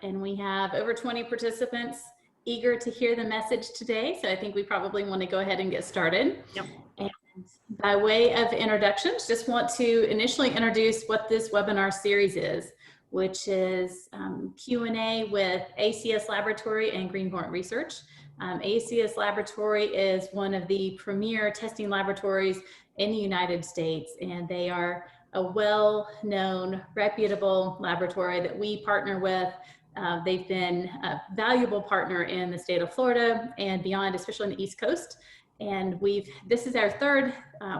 And we have over 20 participants eager to hear the message today. So I think we probably want to go ahead and get started. Yep. And by way of introductions, just want to initially introduce what this webinar series is, which is Q&A with ACS Laboratory and Greenpoint Research. ACS Laboratory is one of the premier testing laboratories in the United States, and they are a well-known, reputable laboratory that we partner with. They've been a valuable partner in the state of Florida and beyond, especially on the East Coast. And this is our third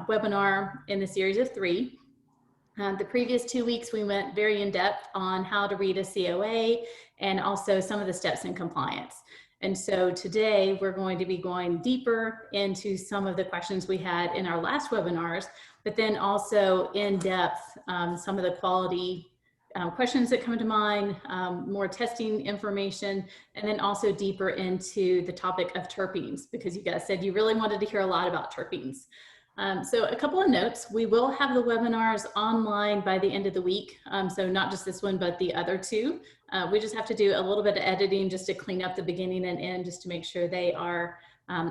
webinar in the series of 3. The previous 2 weeks, we went very in depth on how to read a COA and also some of the steps in compliance. And so today we're going to be going deeper into some of the questions we had in our last webinars, but then also in depth some of the quality questions that come to mind, more testing information, and then also deeper into the topic of terpenes, because you guys said you really wanted to hear a lot about terpenes. So a couple of notes: we will have the webinars online by the end of the week. So not just this one, but the other 2. We just have to do a little bit of editing just to clean up the beginning and end, just to make sure they are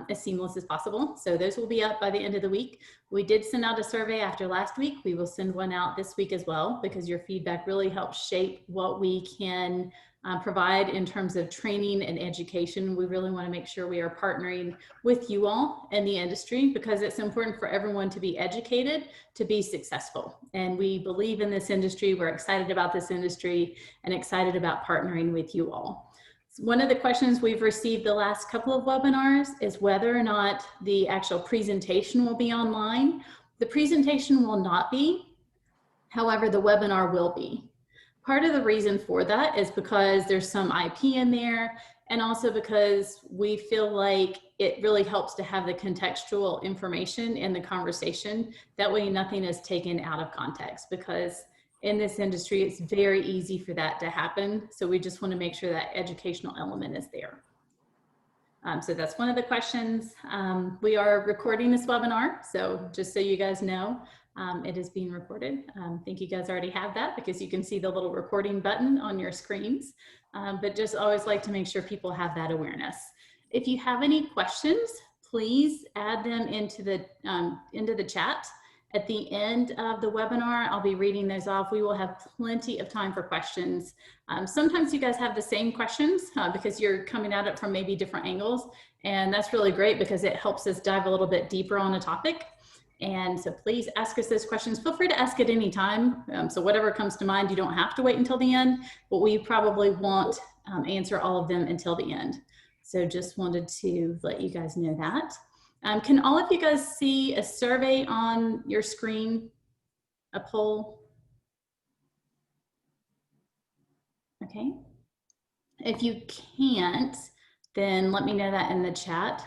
as seamless as possible. So those will be up by the end of the week. We did send out a survey after last week. We will send one out this week as well, because your feedback really helps shape what we can provide in terms of training and education. We really want to make sure we are partnering with you all in the industry, because it's important for everyone to be educated to be successful. And we believe in this industry. We're excited about this industry and excited about partnering with you all. One of the questions we've received the last couple of webinars is whether or not the actual presentation will be online. The presentation will not be, however, the webinar will be. Part of the reason for that is because there's some IP in there, and also because we feel like it really helps to have the contextual information in the conversation. That way nothing is taken out of context, because in this industry, it's very easy for that to happen. So we just want to make sure that educational element is there. So that's one of the questions. We are recording this webinar, so just so you guys know, it is being recorded. I think you guys already have that, because you can see the little recording button on your screens, but just always like to make sure people have that awareness. If you have any questions, please add them into the chat. At the end of the webinar, I'll be reading those off. We will have plenty of time for questions. Sometimes you guys have the same questions because you're coming at it from maybe different angles. And that's really great, because it helps us dive a little bit deeper on a topic. And so please ask us those questions. Feel free to ask at any time. So whatever comes to mind, you don't have to wait until the end, but we probably won't answer all of them until the end. So just wanted to let you guys know that. Can all of you guys see a survey on your screen, a poll? Okay. If you can't, then let me know that in the chat.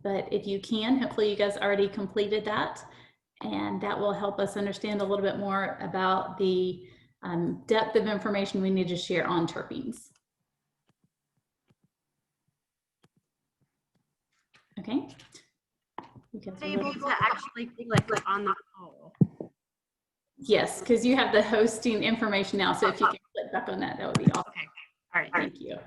But if you can, hopefully you guys already completed that, and that will help us understand a little bit more about the depth of information we need to share on terpenes. Okay. Able to actually click on the poll. Yes, because you have the hosting information now. So if you can click back on that, that would be awesome. Okay. All right. Thank you.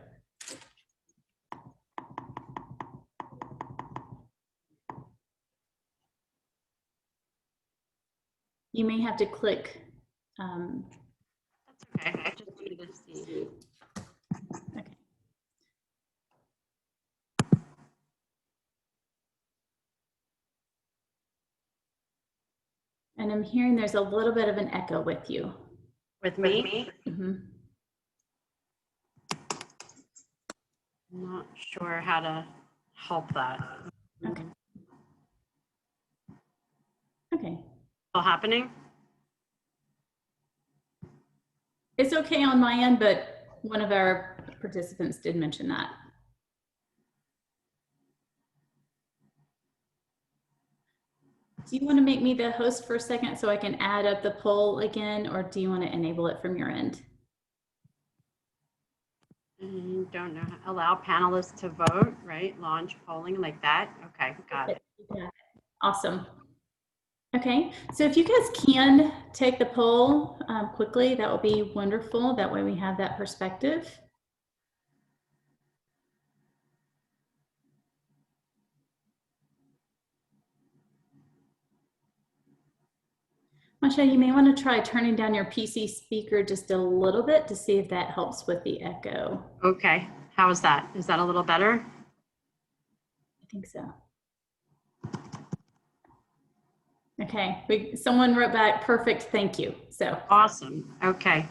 You may have to click. That's okay. I just needed to see. Okay. And I'm hearing there's a little bit of an echo with you. With me? Mm-hmm. I'm not sure how to help that. Okay. Okay. Still happening? It's okay on my end, but one of our participants did mention that. Do you want to make me the host for a second so I can add up the poll again, or do you want to enable it from your end? Don't know. Allow panelists to vote, right? Launch polling like that. Okay, got it. Awesome. Okay, so if you guys can take the poll quickly, that would be wonderful. That way we have that perspective. Masha, you may want to try turning down your PC speaker just a little bit to see if that helps with the echo. Okay, how is that? Is that a little better? I think so. Okay, someone wrote back, perfect, thank you. So Awesome, okay.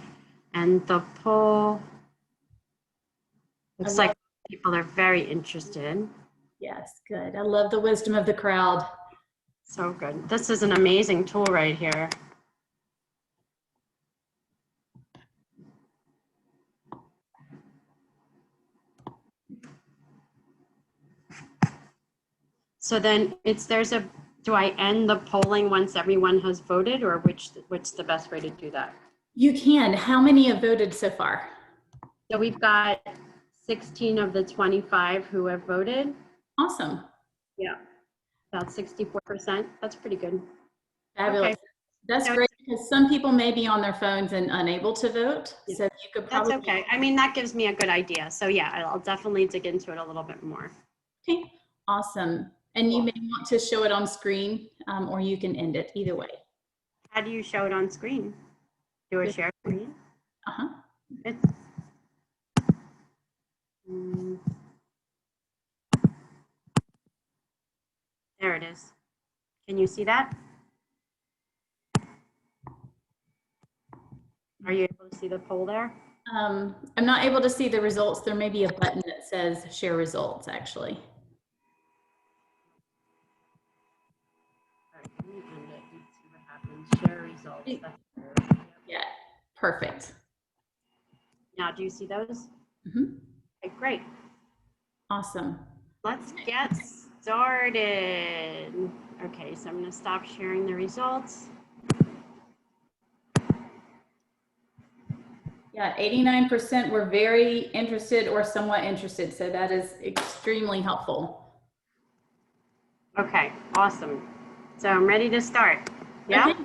And the poll, looks like people are very interested. Yes, good. I love the wisdom of the crowd. So good. This is an amazing tool right here. So then do I end the polling once everyone has voted, or what's the best way to do that? You can. How many have voted so far? So we've got 16 of the 25 who have voted. Awesome. Yeah, about 64%. That's pretty good. Fabulous. Okay. That's So great because some people may be on their phones and unable to vote. Yeah. So you could probably. That's okay. I mean, that gives me a good idea. So yeah, I'll definitely dig into it a little bit more. Okay, awesome. And you Cool. may want to show it on screen or you can end it either way. How do you show it on screen? Do a Good. share screen? Uh-huh. There it is. Can you see that? Are you able to see the poll there? I'm not able to see the results. There may be a button that says share results actually. All right, let me end it and see what happens. Share results. That's good. Yeah, perfect. Now, do you see those? Mm-hmm. Okay, great. Awesome. Let's get started. Okay, so I'm going to stop sharing the results. Yeah, 89% were very interested or somewhat interested. So that is extremely helpful. Okay, awesome. So I'm ready to start. Yeah? Okay.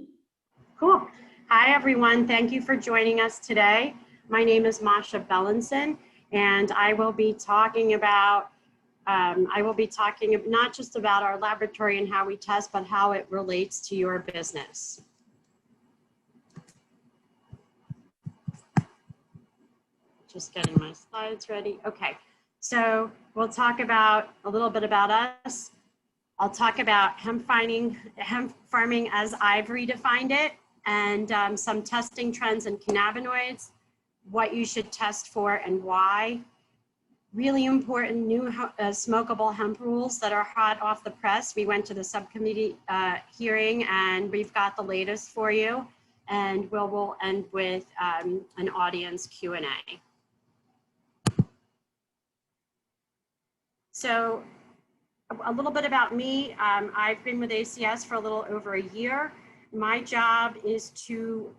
Cool. Hi, everyone. Thank you for joining us today. My name is Masha Belinson, and I will be talking about not just about our laboratory and how we test, but how it relates to your business. Just getting my slides ready. Okay, so we'll talk about a little bit about us. I'll talk about hemp farming as I've redefined it, and some testing trends in cannabinoids, what you should test for and why. Really important new smokable hemp rules that are hot off the press. We went to the subcommittee hearing and we've got the latest for you. And we'll end with an audience Q&A. So a little bit about me. I've been with ACS for a little over a year. My job is to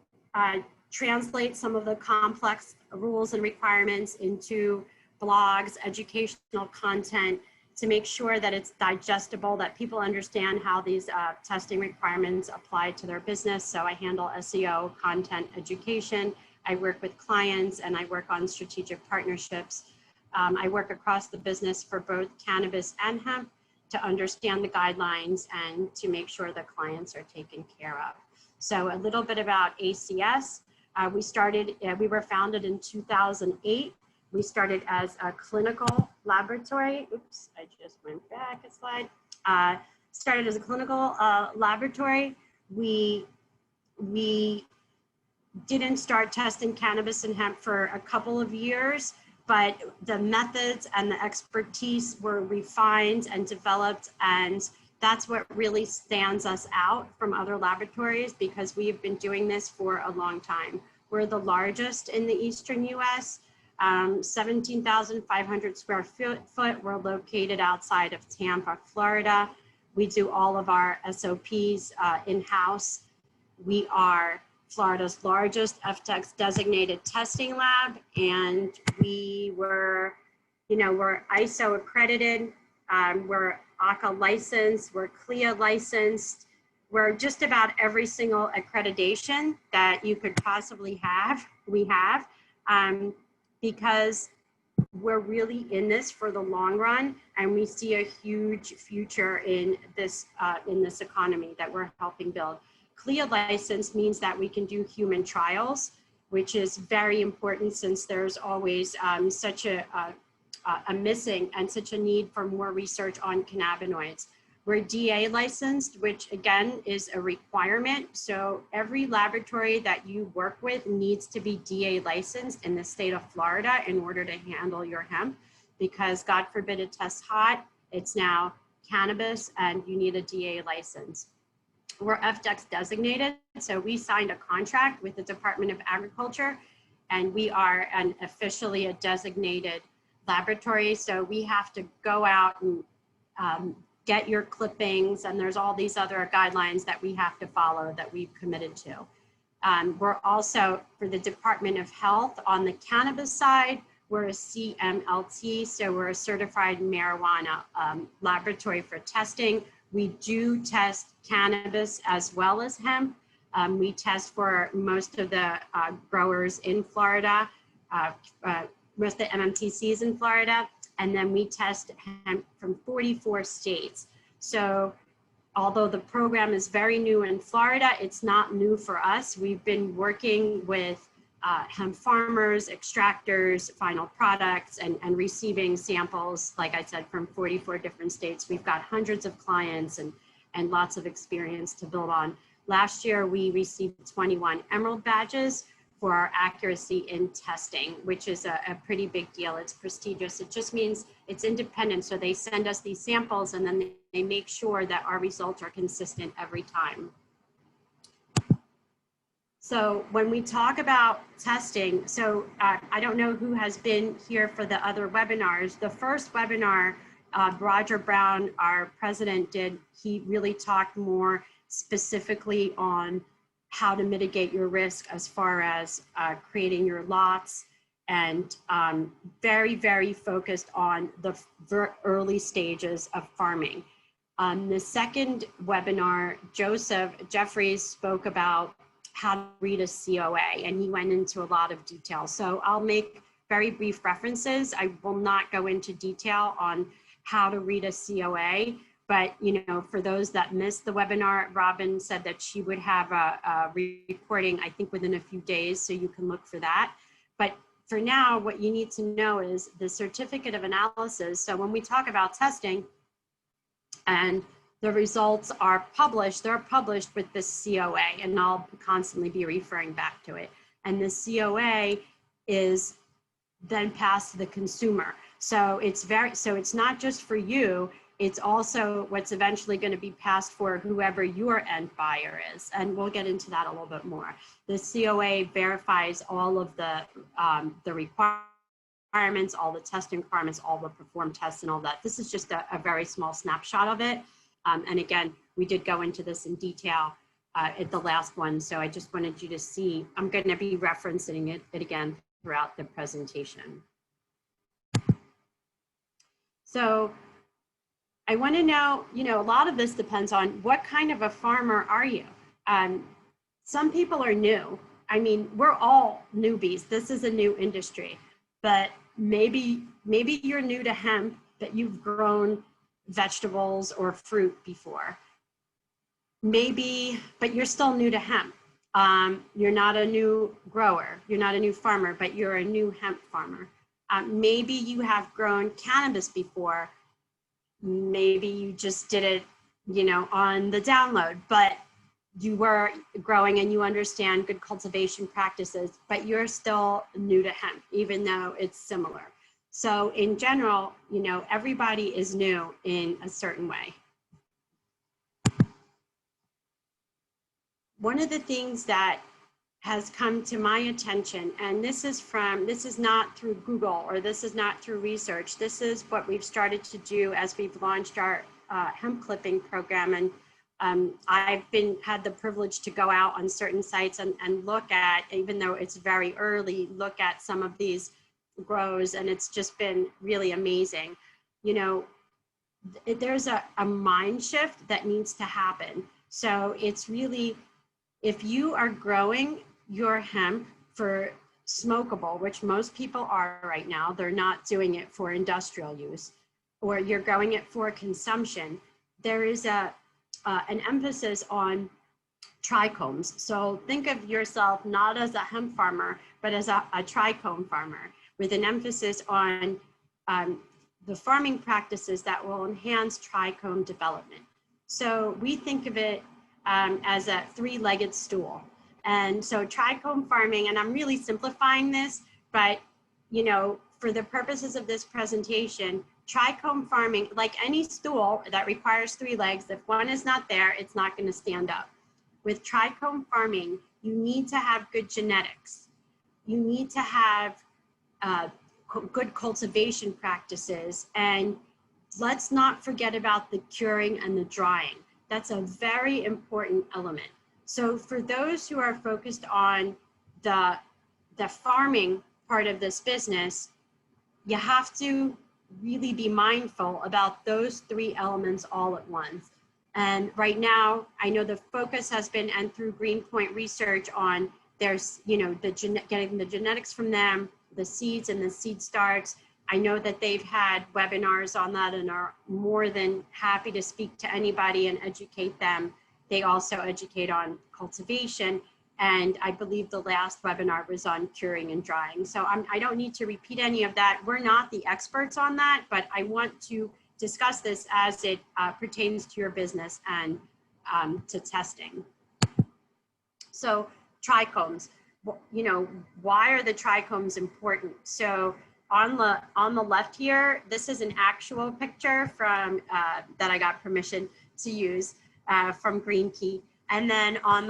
translate some of the complex rules and requirements into blogs, educational content, to make sure that it's digestible, that people understand how these testing requirements apply to their business. So I handle SEO, content education. I work with clients and I work on strategic partnerships. I work across the business for both cannabis and hemp to understand the guidelines and to make sure the clients are taken care of. So a little bit about ACS. We were founded in 2008. We started as a clinical laboratory. Oops, I just went back a slide. Started as a clinical laboratory. We didn't start testing cannabis and hemp for a couple of years, but the methods and the expertise were refined and developed, and that's what really stands us out from other laboratories because we've been doing this for a long time. We're the largest in the Eastern US, 17,500 square foot. We're located outside of Tampa, Florida. We do all of our SOPs in-house. We are Florida's largest FTEX designated testing lab, and we're ISO accredited, we're ACA licensed, we're CLIA licensed, we're just about every single accreditation that you could possibly have, we have, because we're really in this for the long run, and we see a huge future in this economy that we're helping build. CLIA license means that we can do human trials, which is very important since there's always such a missing and such a need for more research on cannabinoids. We're DA licensed, which again is a requirement. So every laboratory that you work with needs to be DA licensed in the state of Florida in order to handle your hemp, because God forbid it tests hot, it's now cannabis and you need a DA license. We're FDEX designated, so we signed a contract with the Department of Agriculture, and we are officially a designated laboratory. So we have to go out and get your clippings, and there's all these other guidelines that we have to follow that we've committed to. We're also, for the Department of Health, on the cannabis side, we're a CMLT, so we're a certified marijuana laboratory for testing. We do test cannabis as well as hemp. We test for most of the growers in Florida, most of the MMTCs in Florida, and then we test hemp from 44 states. So although the program is very new in Florida, it's not new for us. We've been working with hemp farmers, extractors, final products, and receiving samples, like I said, from 44 different states. We've got hundreds of clients and lots of experience to build on. Last year, we received 21 Emerald badges for our accuracy in testing, which is a pretty big deal. It's prestigious. It just means it's independent. So they send us these samples and then they make sure that our results are consistent every time. So when we talk about testing, so I don't know who has been here for the other webinars. The first webinar, Roger Brown, our president, did, he really talked more specifically on how to mitigate your risk as far as creating your lots, and very, very focused on the early stages of farming. The second webinar, Joseph Jeffries spoke about how to read a COA, and he went into a lot of detail. So I'll make very brief references. I will not go into detail on how to read a COA, but for those that missed the webinar, Robin said that she would have a recording, I think within a few days, so you can look for that. But for now, what you need to know is the certificate of analysis. So when we talk about testing and the results are published, they're published with this COA, and I'll constantly be referring back to it. And the COA is then passed to the consumer. So it's not just for you, it's also what's eventually going to be passed for whoever your end buyer is. And we'll get into that a little bit more. The COA verifies all of the requirements, all the testing requirements, all the performed tests and all that. This is just a very small snapshot of it. And again, we did go into this in detail at the last one. So I just wanted you to see, I'm going to be referencing it again throughout the presentation. So I want to know, a lot of this depends on what kind of a farmer are you? Some people are new. I mean, we're all newbies. This is a new industry, but maybe you're new to hemp, but you've grown vegetables or fruit before. Maybe, but you're still new to hemp. You're not a new grower, you're not a new farmer, but you're a new hemp farmer. Maybe you have grown cannabis before. Maybe you just did it, on the download, but you were growing and you understand good cultivation practices, but you're still new to hemp, even though it's similar. So in general, everybody is new in a certain way. One of the things that has come to my attention, and this is not through Google or this is not through research, this is what we've started to do as we've launched our hemp clipping program. And I've had the privilege to go out on certain sites and look at, even though it's very early, look at some of these grows, and it's just been really amazing. There's a mind shift that needs to happen. So it's really, if you are growing your hemp for smokeable, which most people are right now, they're not doing it for industrial use, or you're growing it for consumption, there is an emphasis on trichomes. So think of yourself not as a hemp farmer, but as a trichome farmer with an emphasis on the farming practices that will enhance trichome development. So we think of it as a three-legged stool. And so trichome farming, and I'm really simplifying this, but you know, for the purposes of this presentation, trichome farming, like any stool that requires three legs, if one is not there, it's not going to stand up. With trichome farming, you need to have good genetics. You need to have good cultivation practices, and let's not forget about the curing and the drying. That's a very important element. So for those who are focused on the farming part of this business, you have to really be mindful about those three elements all at once. And right now, I know the focus has been, and through Greenpoint research on there's, you know, getting the genetics from them, the seeds and the seed starts. I know that they've had webinars on that and are more than happy to speak to anybody and educate them. They also educate on cultivation. And I believe the last webinar was on curing and drying. So I don't need to repeat any of that. We're not the experts on that, but I want to discuss this as it pertains to your business and to testing. So trichomes, you know, why are the trichomes important? So on the left here, this is an actual picture from that I got permission to use from Green Key. And then on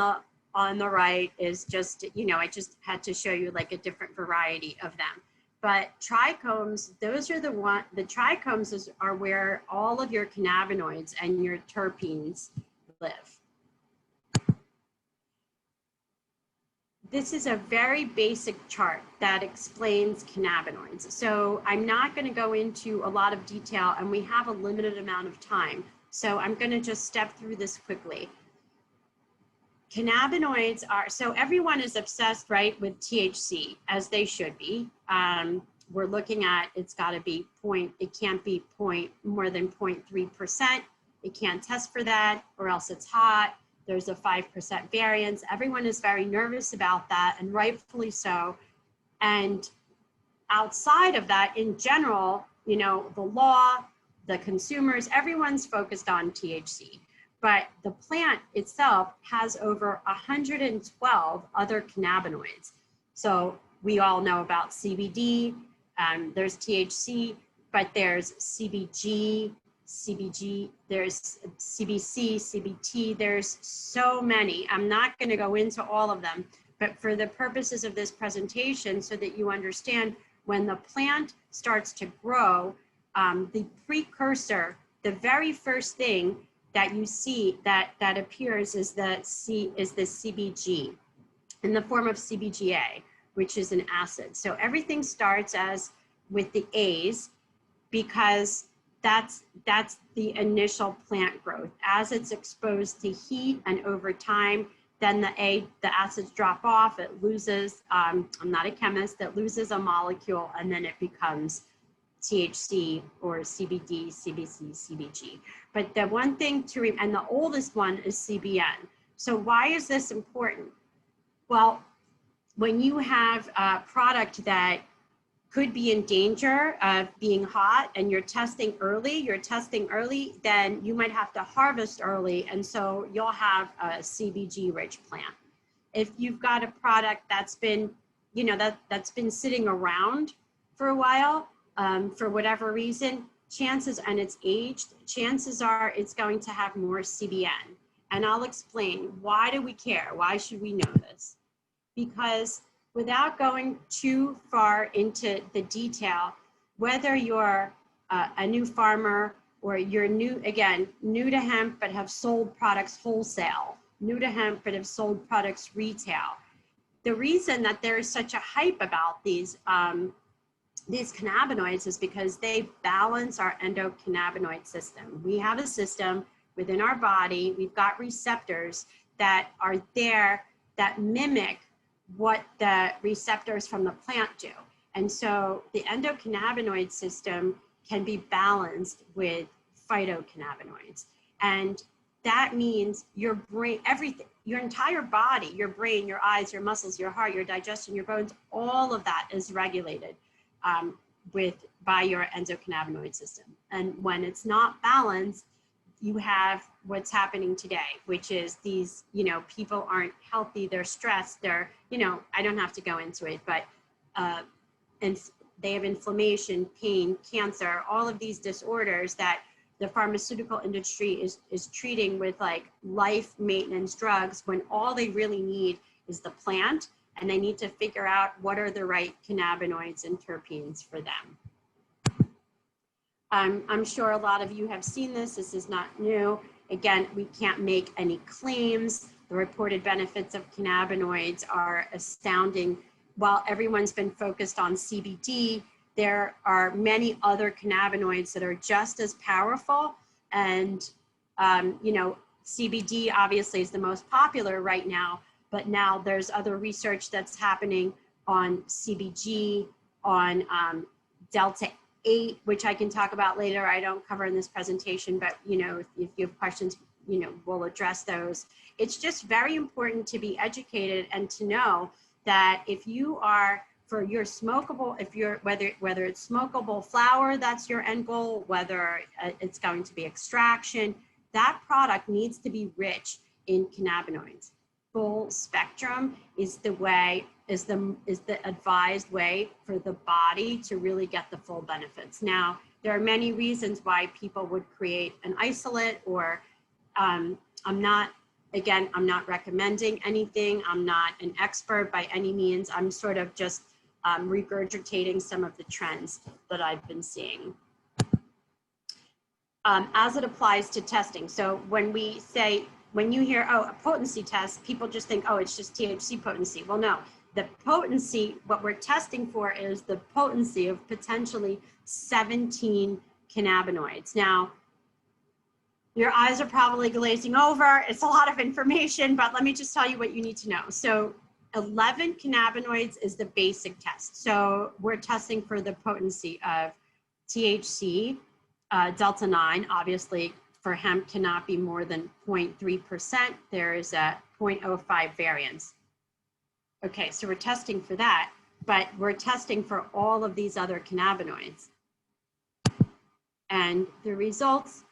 the right is just, you know, I just had to show you like a different variety of them. But trichomes, those are the trichomes are where all of your cannabinoids and your terpenes live. This is a very basic chart that explains cannabinoids. So I'm not going to go into a lot of detail, and we have a limited amount of time. So I'm going to just step through this quickly. Cannabinoids are, so everyone is obsessed, right, with THC, as they should be. We're looking at, it's got to be it can't be more than 0.3%. It can't test for that, or else it's hot. There's a 5% variance. Everyone is very nervous about that, and rightfully so. And outside of that, in general, you know, the law, the consumers, everyone's focused on THC. But the plant itself has over 112 other cannabinoids. So we all know about CBD, there's THC, but there's CBG, there's CBC, CBT, there's so many. I'm not going to go into all of them, but for the purposes of this presentation, so that you understand, when the plant starts to grow, the precursor, the very first thing that you see that appears is the CBG in the form of CBGA, which is an acid. So everything starts with the A's, because that's the initial plant growth. As it's exposed to heat and over time, then the acids drop off, it loses, I'm not a chemist, it loses a molecule, and then it becomes THC or CBD, CBC, CBG. But the one thing and the oldest one is CBN. So why is this important? Well, when you have a product that could be in danger of being hot and you're testing early, then you might have to harvest early, and so you'll have a CBG rich plant. If you've got a product that's been, you know, that's been sitting around for a while, for whatever reason, and it's aged, chances are it's going to have more CBN. And I'll explain, why do we care? Why should we know this? Because without going too far into the detail, whether you're a new farmer or you're new to hemp but have sold products wholesale, new to hemp but have sold products retail, the reason that there is such a hype about these cannabinoids is because they balance our endocannabinoid system. We have a system within our body, we've got receptors that are there that mimic what the receptors from the plant do. And so the endocannabinoid system can be balanced with phytocannabinoids. And that means your brain, everything, your entire body, your brain, your eyes, your muscles, your heart, your digestion, your bones, all of that is regulated by your endocannabinoid system. And when it's not balanced, you have what's happening today, which is these, people aren't healthy, they're stressed, they're, I don't have to go into it, but and they have inflammation, pain, cancer, all of these disorders that the pharmaceutical industry is treating with like life maintenance drugs, when all they really need is the plant, and they need to figure out what are the right cannabinoids and terpenes for them. I'm sure a lot of you have seen this. This is not new. Again, we can't make any claims. The reported benefits of cannabinoids are astounding. While everyone's been focused on CBD, there are many other cannabinoids that are just as powerful. And, CBD obviously is the most popular right now, but now there's other research that's happening on CBG, on Delta 8, which I can talk about later. I don't cover in this presentation, but if you have questions, we'll address those. It's just very important to be educated and to know that if you are, for your smokable, if you're, whether it's smokable flower, that's your end goal, whether it's going to be extraction, that product needs to be rich in cannabinoids. Full spectrum is the way, is the advised way for the body to really get the full benefits. Now, there are many reasons why people would create an isolate, or I'm not recommending anything. I'm not an expert by any means. I'm sort of just regurgitating some of the trends that I've been seeing. As it applies to testing. So when you hear, oh, a potency test, people just think, oh, it's just THC potency. Well, no, the potency, what we're testing for is the potency of potentially 17 cannabinoids. Now, your eyes are probably glazing over. It's a lot of information, but let me just tell you what you need to know. So 11 cannabinoids is the basic test. So we're testing for the potency of THC, Delta 9, obviously for hemp cannot be more than 0.3%. There is a 0.05 variance. Okay, so we're testing for that, but we're testing for all of these other cannabinoids. And the results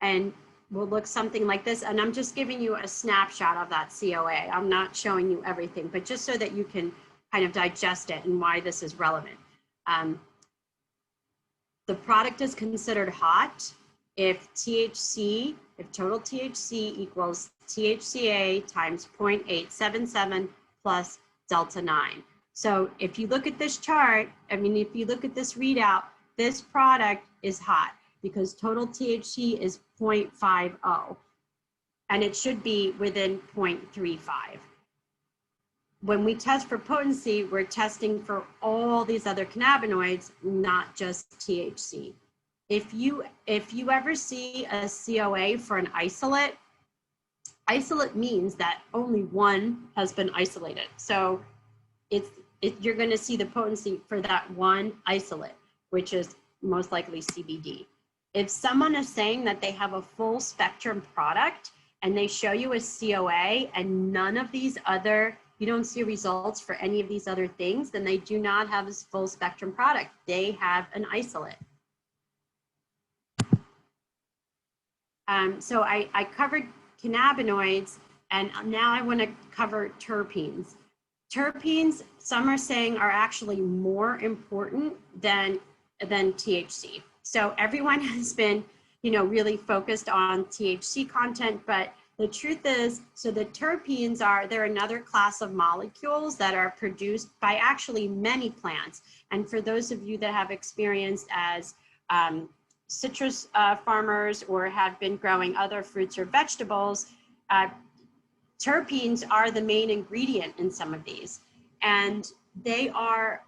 and will look something like this. And I'm just giving you a snapshot of that COA. I'm not showing you everything, but just so that you can kind of digest it and why this is relevant. The product is considered hot if total THC equals THCA times 0.877 plus Delta 9. So if you look at this chart, if you look at this readout, this product is hot because total THC is 0.50, and it should be within 0.35. When we test for potency, we're testing for all these other cannabinoids, not just THC. If you ever see a COA for an isolate means that only one has been isolated. So you're going to see the potency for that one isolate, which is most likely CBD. If someone is saying that they have a full spectrum product and they show you a COA and none of these other, you don't see results for any of these other things, then they do not have a full spectrum product. They have an isolate. So I covered cannabinoids, and now I want to cover terpenes. Terpenes, some are saying, are actually more important than THC. So everyone has been, really focused on THC content, but the truth is, so the terpenes they're another class of molecules that are produced by actually many plants. And for those of you that have experience as citrus farmers or have been growing other fruits or vegetables, terpenes are the main ingredient in some of these. And they're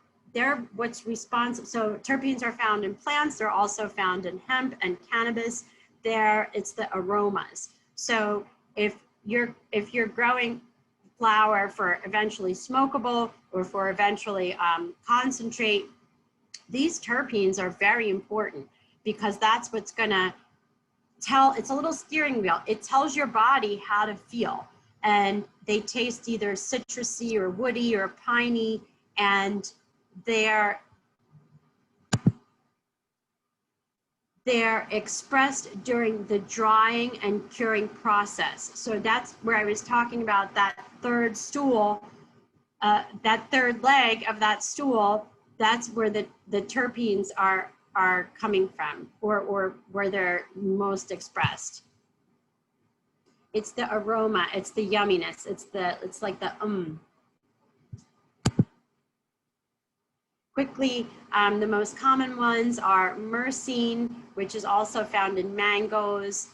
what's responsible. So terpenes are found in plants. They're also found in hemp and cannabis. It's the aromas. So if you're growing flower for eventually smokable or for eventually concentrate, these terpenes are very important because that's what's gonna it's a little steering wheel. It tells your body how to feel. And they taste either citrusy or woody or piney, and they're expressed during the drying and curing process. So that's where I was talking about that third stool, that third leg of that stool. That's where the terpenes are coming from, or where they're most expressed. It's the aroma, it's the yumminess, it's like the Quickly, the most common ones are myrcene, which is also found in mangoes,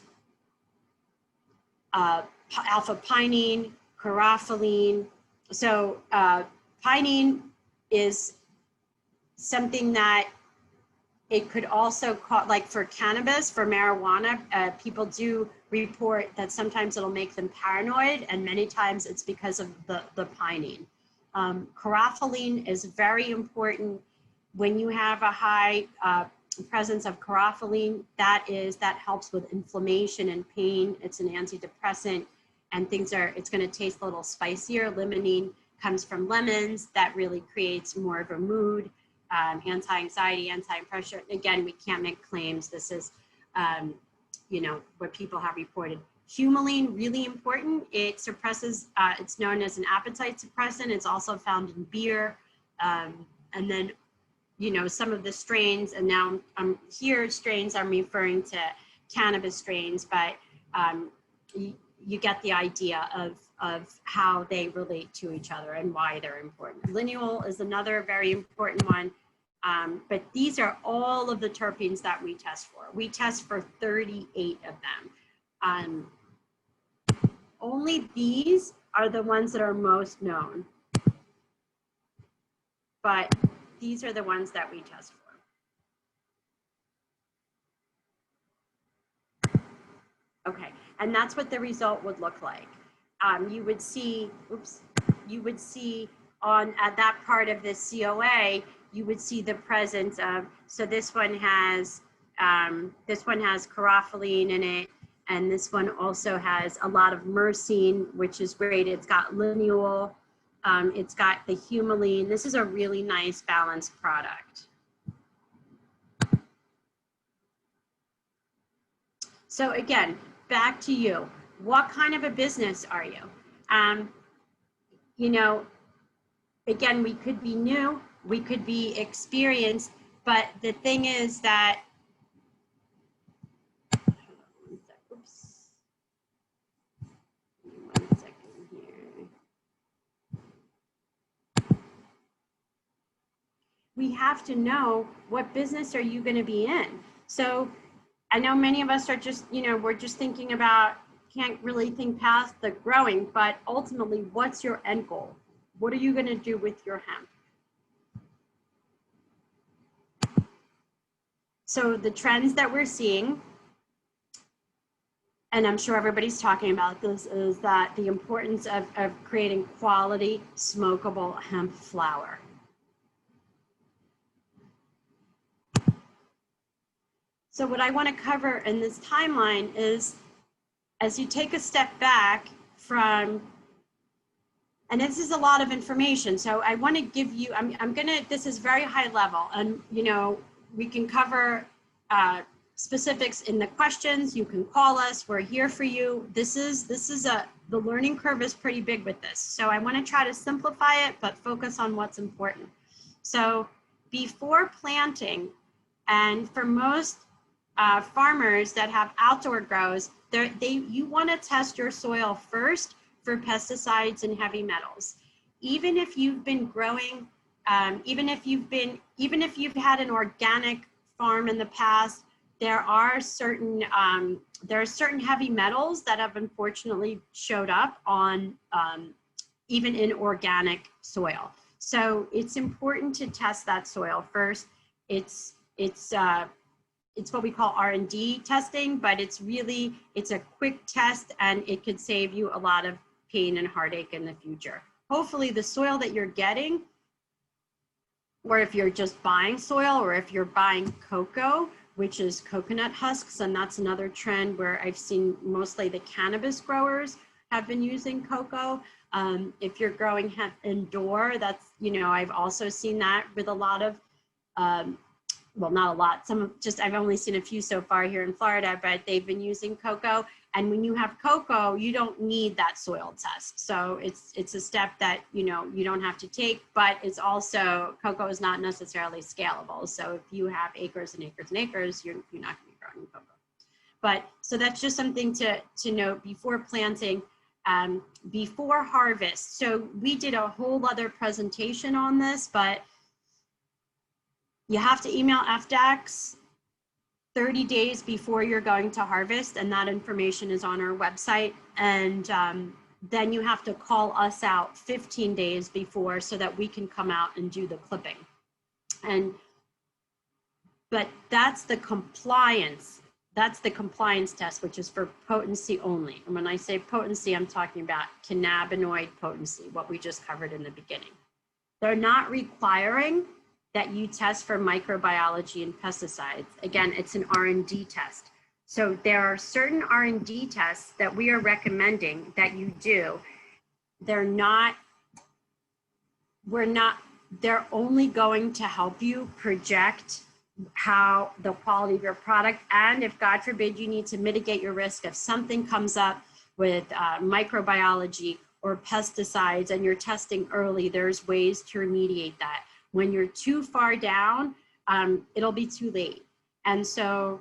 alpha-pinene, caryophyllene. So pinene is something that it could also cause, like for cannabis, for marijuana, people do report that sometimes it'll make them paranoid, and many times it's because of the pinene. Caryophyllene is very important. When you have a high presence of caryophyllene, that helps with inflammation and pain. It's an antidepressant, and it's going to taste a little spicier. Limonene comes from lemons. That really creates more of a mood, anti-anxiety, anti-pressure. Again, we can't make claims. This is, what people have reported. Humulene, really important. It suppresses, it's known as an appetite suppressant. It's also found in beer. And then, some of the strains, and now strains, I'm referring to cannabis strains, but you get the idea of how they relate to each other and why they're important. Lineol is another very important one. But these are all of the terpenes that we test for. We test for 38 of them. Only these are the ones that are most known, but these are the ones that we test for. Okay, and that's what the result would look like. You would see at that part of the COA, you would see the presence of, so this one has caryophyllene in it. And this one also has a lot of myrcene, which is great. It's got lineol, it's got the humulene. This is a really nice balanced product. So again, back to you. What kind of a business are you? Again, we could be new, we could be experienced, but the thing is that we have to know what business are you going to be in. So I know many of us are just, we're just thinking about, can't really think past the growing, but ultimately, what's your end goal? What are you going to do with your hemp? So the trends that we're seeing, and I'm sure everybody's talking about this, is that the importance of creating quality, smokable hemp flower. So what I want to cover in this timeline is, as you take a step back from, and this is a lot of information, so I want to give you, this is very high level, and we can cover specifics in the questions. You can call us, we're here for you. The learning curve is pretty big with this. So I want to try to simplify it, but focus on what's important. So before planting, and for most farmers that have outdoor grows, you want to test your soil first for pesticides and heavy metals. Even if you've been growing, even if you've had an organic farm in the past, there are certain heavy metals that have unfortunately showed up on even in organic soil. So it's important to test that soil first. It's what we call R&D testing, but it's a quick test, and it could save you a lot of pain and heartache in the future. Hopefully the soil that you're getting, or if you're just buying soil, or if you're buying cocoa, which is coconut husks. And that's another trend where I've seen mostly the cannabis growers have been using cocoa. If you're growing hemp indoor, that's, you know, I've also seen that with a lot of, well, not a lot, I've only seen a few so far here in Florida, but they've been using cocoa. And when you have cocoa, you don't need that soil test. So it's a step that, you know, you don't have to take, but it's also, cocoa is not necessarily scalable. So if you have acres and acres and acres, you're not gonna be growing cocoa. But so that's just something to note before planting, before harvest. So we did a whole other presentation on this, but you have to email FDACS 30 days before you're going to harvest, and that information is on our website. And then you have to call us out 15 days before so that we can come out and do the clipping. But that's the compliance. That's the compliance test, which is for potency only. And when I say potency, I'm talking about cannabinoid potency, what we just covered in the beginning. They're not requiring that you test for microbiology and pesticides. Again, it's an R&D test. So there are certain R&D tests that we are recommending that you do. They're only going to help you project how the quality of your product, and if God forbid you need to mitigate your risk if something comes up with microbiology or pesticides and you're testing early, there's ways to remediate that. When you're too far down, it'll be too late. And so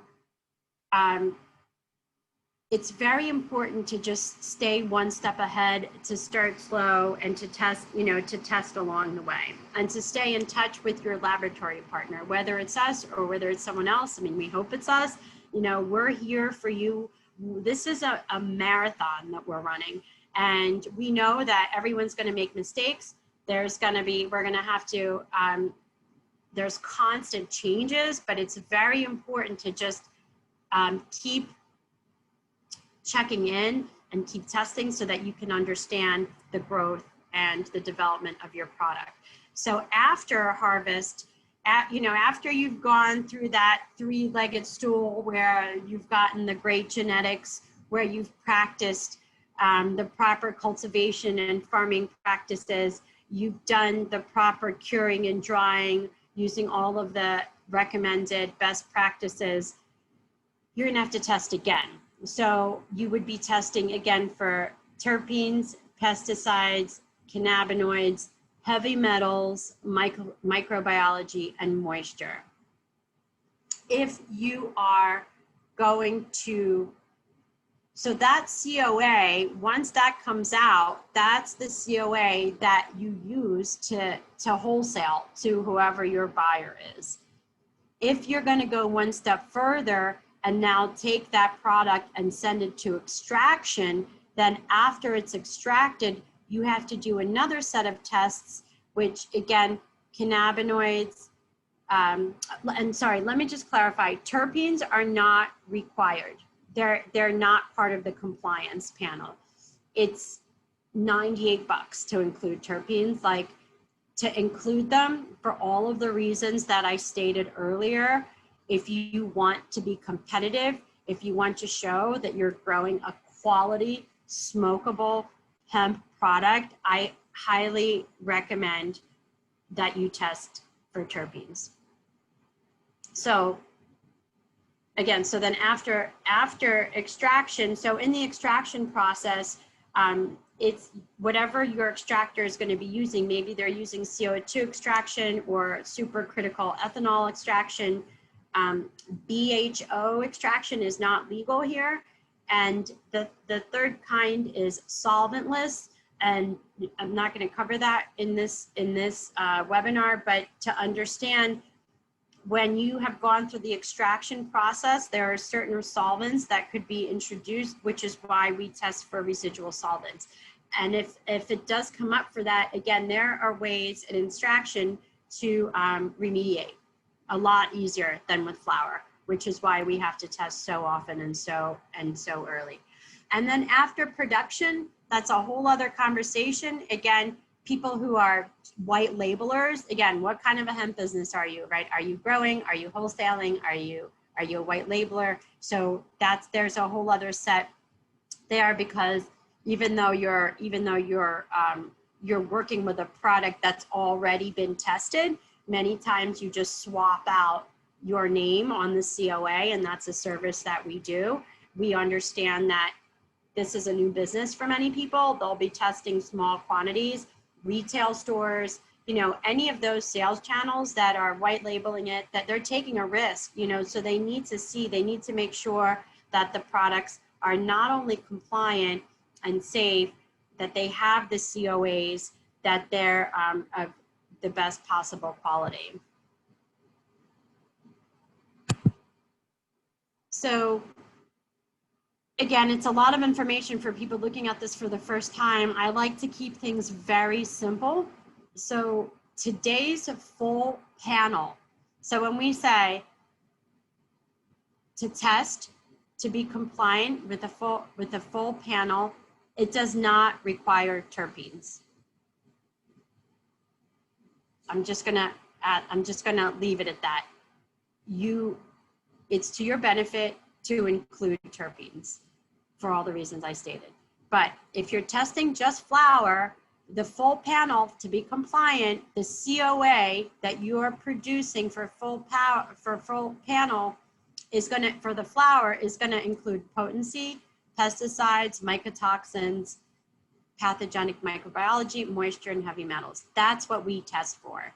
it's very important to just stay one step ahead, to start slow, and to test, you know, to test along the way, and to stay in touch with your laboratory partner, whether it's us or whether it's someone else. I mean, we hope it's us. You know, we're here for you. This is a marathon that we're running, and we know that everyone's going to make mistakes. There's going to be, we're going to have to, there's constant changes, but it's very important to just keep checking in and keep testing so that you can understand the growth and the development of your product. So after harvest, after you've gone through that three-legged stool where you've gotten the great genetics, where you've practiced the proper cultivation and farming practices, you've done the proper curing and drying using all of the recommended best practices, you're gonna have to test again. So you would be testing again for terpenes, pesticides, cannabinoids, heavy metals, microbiology, and moisture. If you are going to, so that COA, once that comes out, that's the COA that you use to wholesale to whoever your buyer is. If you're going to go one step further and now take that product and send it to extraction, then after it's extracted, you have to do another set of tests, which again, cannabinoids, and sorry, let me just clarify, terpenes are not required. They're not part of the compliance panel. It's $98 to include terpenes, like to include them for all of the reasons that I stated earlier. If you want to be competitive, if you want to show that you're growing a quality, smokable hemp product, I highly recommend that you test for terpenes. So again, so then after extraction, so in the extraction process, it's whatever your extractor is going to be using. Maybe they're using CO2 extraction or supercritical ethanol extraction. BHO extraction is not legal here. And the third kind is solventless. And I'm not going to cover that in this webinar, but to understand, when you have gone through the extraction process, there are certain solvents that could be introduced, which is why we test for residual solvents. And if it does come up for that, again, there are ways in extraction to remediate a lot easier than with flour, which is why we have to test so often and so early. And then after production, that's a whole other conversation. Again, people who are white labelers, again, what kind of a hemp business are you, right? Are you growing? Are you wholesaling? Are you Are you a white labeler? So there's a whole other set there, because even though you're working with a product that's already been tested, many times you just swap out your name on the COA, and that's a service that we do. We understand that this is a new business for many people. They'll be testing small quantities, retail stores, any of those sales channels that are white labeling it, that they're taking a risk, so they need to make sure that the products are not only compliant and safe, that they have the COAs, that they're of the best possible quality. So again, it's a lot of information for people looking at this for the first time. I like to keep things very simple. So today's full panel. So when we say to test, to be compliant with the full panel, it does not require terpenes. I'm just gonna leave it at that. It's to your benefit to include terpenes for all the reasons I stated. But if you're testing just flower, the full panel, to be compliant, the COA that you are producing for full panel for the flower is gonna include potency, pesticides, mycotoxins, pathogenic microbiology, moisture, and heavy metals. That's what we test for.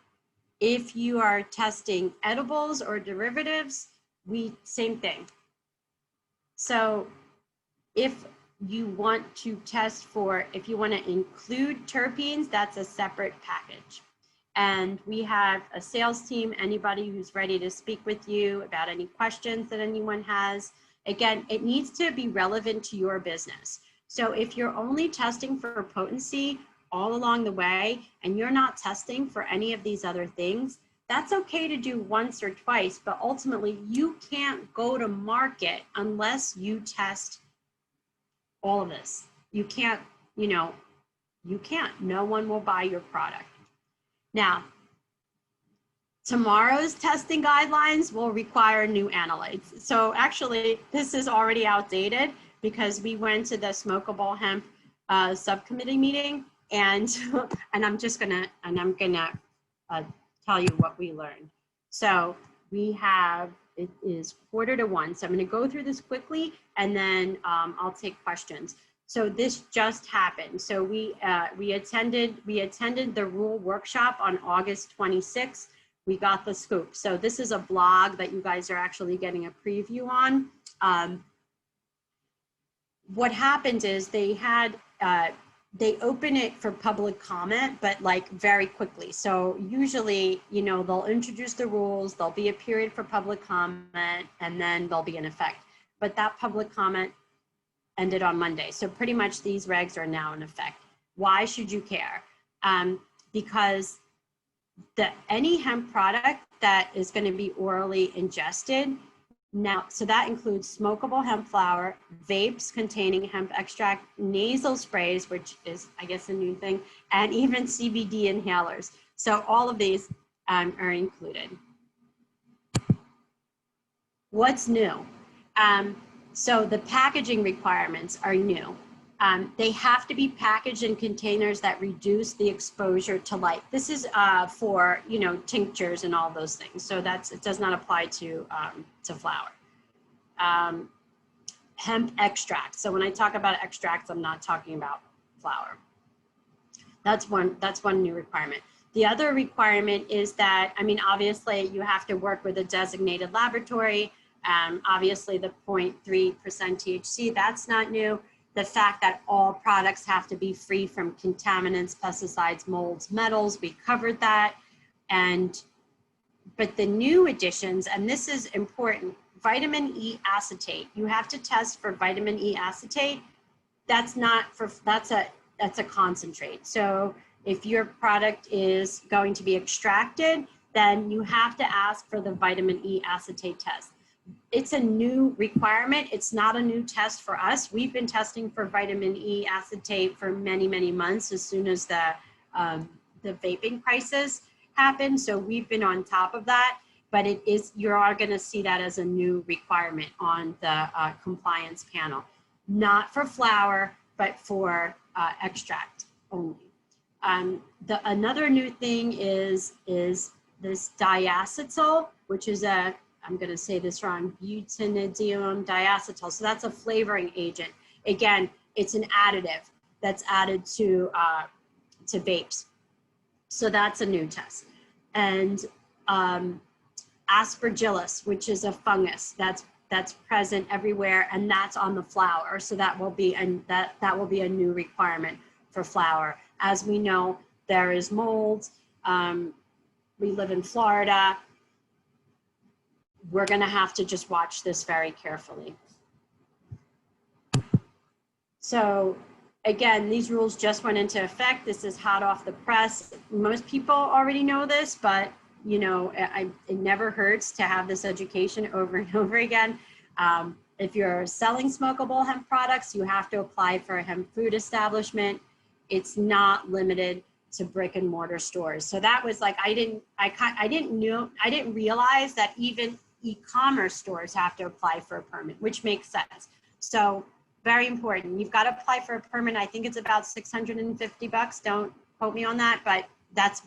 If you are testing edibles or derivatives, same thing. So if you want to if you want to include terpenes, that's a separate package. And we have a sales team, anybody who's ready to speak with you about any questions that anyone has. Again, it needs to be relevant to your business. So if you're only testing for potency all along the way, and you're not testing for any of these other things, that's okay to do once or twice, but ultimately you can't go to market unless you test all of this. You can't, you can't. No one will buy your product. Now, tomorrow's testing guidelines will require new analytes. So actually, this is already outdated because we went to the Smokeable Hemp subcommittee meeting, and I'm gonna tell you what we learned. So it is 1:45. So I'm gonna go through this quickly, and then I'll take questions. So this just happened. So we attended the rule workshop on August 26th. We got the scoop. So this is a blog that you guys are actually getting a preview on. What happened is they open it for public comment, but like very quickly. So usually, they'll introduce the rules, there'll be a period for public comment, and then they'll be in effect. But that public comment ended on Monday. So pretty much these regs are now in effect. Why should you care? Because any hemp product that is going to be orally ingested now, so that includes smokable hemp flower, vapes containing hemp extract, nasal sprays, which is, I guess, a new thing, and even CBD inhalers. So all of these are included. What's new? So the packaging requirements are new. They have to be packaged in containers that reduce the exposure to light. This is for tinctures and all those things. So it does not apply to flower. Hemp extract. So when I talk about extracts, I'm not talking about flower. That's one new requirement. The other requirement is that, obviously you have to work with a designated laboratory. Obviously the 0.3% THC, that's not new. The fact that all products have to be free from contaminants, pesticides, molds, metals, we covered that. But the new additions, and this is important, vitamin E acetate. You have to test for vitamin E acetate. That's a concentrate. So if your product is going to be extracted, then you have to ask for the vitamin E acetate test. It's a new requirement. It's not a new test for us. We've been testing for vitamin E acetate for many, many months as soon as the vaping prices happened. So we've been on top of that. but it is, you are going to see that as a new requirement on the compliance panel, not for flower, but for extract only. Another new thing is this diacetyl, which is I'm going to say this wrong, butadiene diacetyl. So that's a flavoring agent. Again, it's an additive that's added to vapes. So that's a new test. And aspergillus, which is a fungus that's present everywhere, and that's on the flower. So that will be, and that will be a new requirement for flower. As we know, there is mold. We live in Florida. We're going to have to just watch this very carefully. So again, these rules just went into effect. This is hot off the press. Most people already know this, but you know, it never hurts to have this education over and over again. If you're selling smokable hemp products, you have to apply for a hemp food establishment. It's not limited to brick and mortar stores. So that was like, I didn't realize that even e-commerce stores have to apply for a permit, which makes sense. So very important. You've got to apply for a permit. I think it's about $650. Don't quote me on that, but that's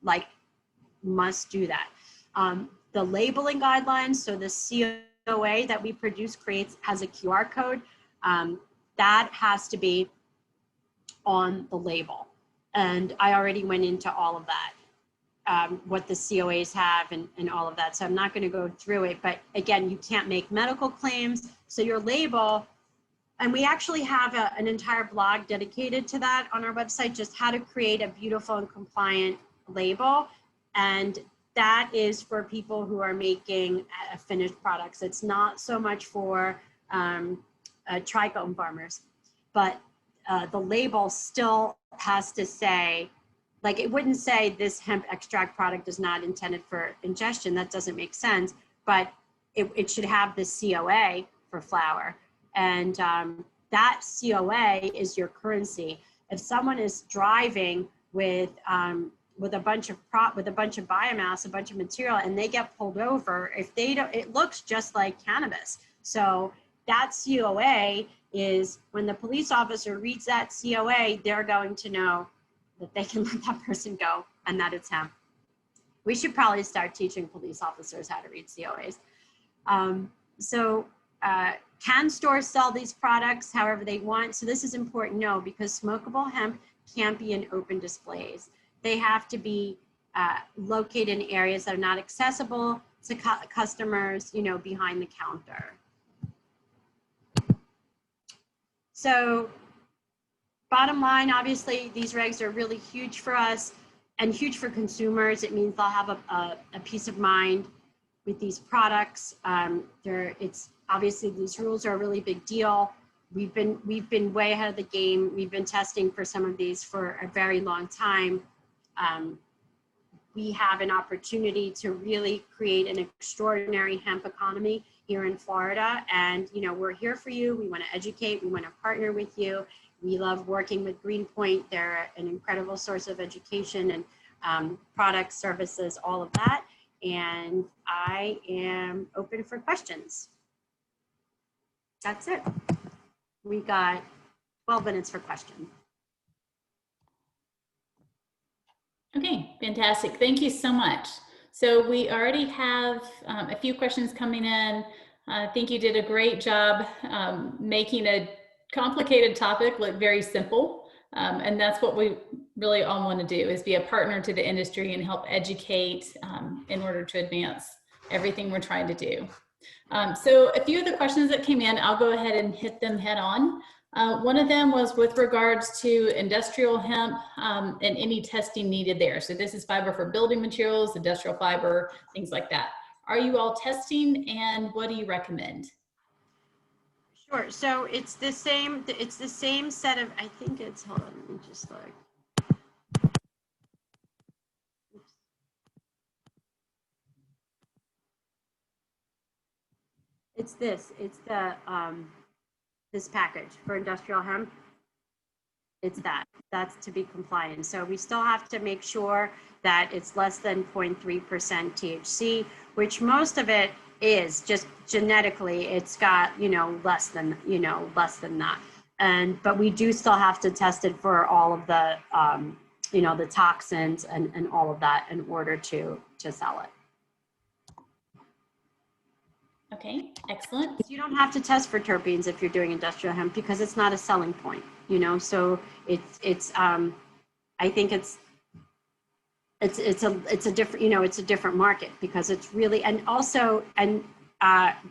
like must do that. The labeling guidelines, so the COA that we produce has a QR code. That has to be on the label. And I already went into all of that, what the COAs have and all of that. So I'm not going to go through it, but again, you can't make medical claims. So your label, and we actually have an entire blog dedicated to that on our website, just how to create a beautiful and compliant label. And that is for people who are making finished products. It's not so much for trichome farmers, but the label still has to say, like, it wouldn't say this hemp extract product is not intended for ingestion. That doesn't make sense, but it should have the COA for flower. And that COA is your currency. If someone is driving with a bunch of biomass, a bunch of material, and they get pulled over, if they don't, it looks just like cannabis. So that COA is, when the police officer reads that COA, they're going to know that they can let that person go and that it's hemp. We should probably start teaching police officers how to read COAs. Can stores sell these products however they want? So this is important, no, because smokable hemp can't be in open displays. They have to be located in areas that are not accessible to customers, you know, behind the counter. So bottom line, obviously, these regs are really huge for us and huge for consumers. It means they'll have a peace of mind with these products. It's obviously, these rules are a really big deal. We've been way ahead of the game. We've been testing for some of these for a very long time. We have an opportunity to really create an extraordinary hemp economy here in Florida. And, you know, we're here for you. We want to educate. We want to partner with you. We love working with Greenpoint. They're an incredible source of education and products, services, all of that. And I am open for questions. That's it. We got 12 minutes for questions. Okay, fantastic. Thank you so much. So we already have a few questions coming in. I think you did a great job making a complicated topic look very simple. And that's what we really all want to do, is be a partner to the industry and help educate in order to advance everything we're trying to do. So a few of the questions that came in, I'll go ahead and hit them head on. One of them was with regards to industrial hemp and any testing needed there. So this is fiber for building materials, industrial fiber, things like that. Are you all testing, and what do you recommend? Sure. So it's the same set of, I think it's, hold on, let me just look. It's the this package for industrial hemp. It's that's to be compliant. So we still have to make sure that it's less than 0.3% THC, which most of it is just genetically, it's got, less than that. But we do still have to test it for all of the, the toxins and all of that in order to sell it. Okay, excellent. You don't have to test for terpenes if you're doing industrial hemp because it's not a selling point, so it's I think it's a different, it's a different market because it's really, and also,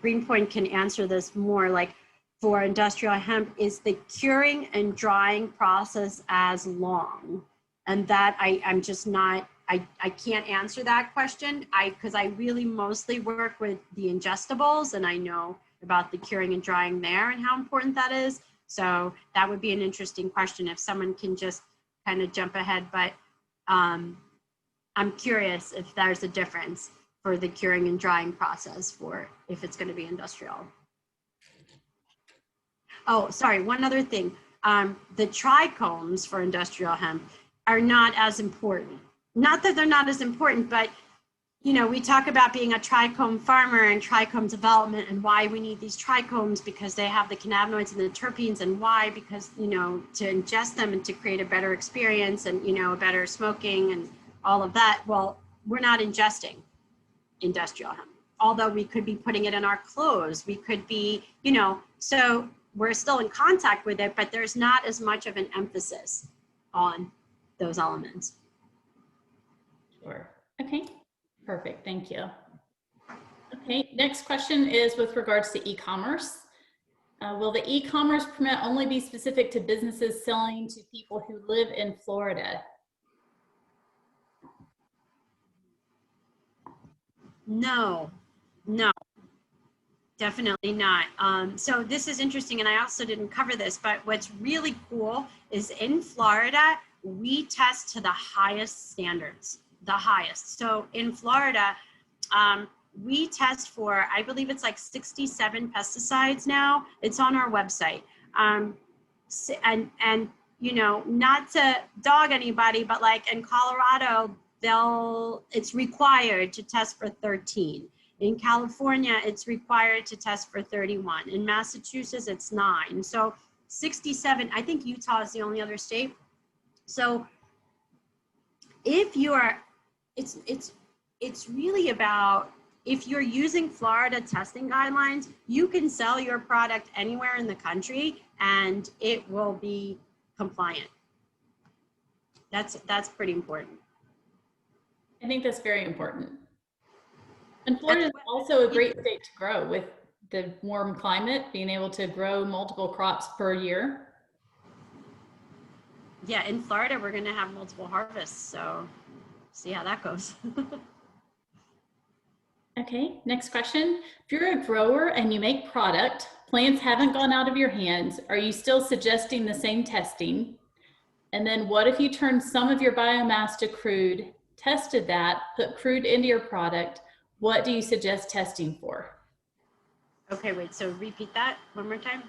Greenpoint can answer this more, like for industrial hemp, is the curing and drying process as long? And that I'm just not, I can't answer that question. Because I really mostly work with the ingestibles and I know about the curing and drying there and how important that is. So that would be an interesting question if someone can just kind of jump ahead. But I'm curious if there's a difference for the curing and drying process for if it's going to be industrial. Oh, sorry, one other thing. The trichomes for industrial hemp are not as important. Not that they're not as important, but we talk about being a trichome farmer and trichome development and why we need these trichomes because they have the cannabinoids and the terpenes, and why, because, to ingest them and to create a better experience and, a better smoking and all of that. Well, we're not ingesting industrial hemp, although we could be putting it in our clothes. We could be, so we're still in contact with it, but there's not as much of an emphasis on those elements. Sure. Okay, perfect. Thank you. Okay, next question is with regards to e-commerce. Will the e-commerce permit only be specific to businesses selling to people who live in Florida? No, definitely not. So this is interesting, and I also didn't cover this, but what's really cool is in Florida, we test to the highest standards, the highest. So in Florida, we test for, I believe it's like 67 pesticides now. It's on our website. And not to dog anybody, but like in Colorado, it's required to test for 13. In California, it's required to test for 31. In Massachusetts, it's 9. So 67, I think Utah is the only other state. So if you are, it's really about, if you're using Florida testing guidelines, you can sell your product anywhere in the country and it will be compliant. That's pretty important. I think that's very important. And Florida is also a great state to grow with the warm climate, being able to grow multiple crops per year. Yeah, in Florida, we're going to have multiple harvests. So see how that goes. Okay, next question. If you're a grower and you make product, plants haven't gone out of your hands, are you still suggesting the same testing? And then what if you turn some of your biomass to crude, tested that, put crude into your product? What do you suggest testing for? Okay, wait, so repeat that one more time.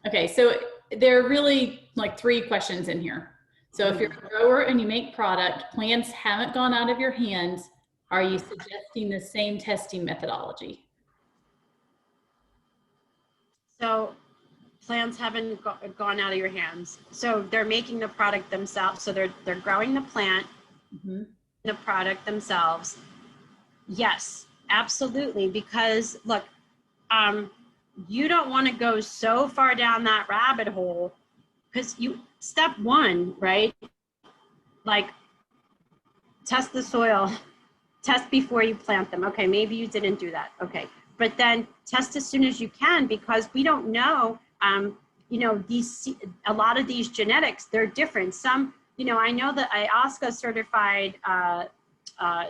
Okay, so there are really like 3 questions in here. So if you're a grower and you make product, plants haven't gone out of your hands, are you suggesting the same testing methodology? So plants haven't gone out of your hands. So they're making the product themselves. So they're growing the plant, the product themselves. Yes, absolutely. Because look, you don't want to go so far down that rabbit hole because step 1, right? Like test the soil, test before you plant them. Okay, maybe you didn't do that. Okay, but then test as soon as you can because we don't know. A lot of these genetics, they're different. Some, I know that IOSCA certified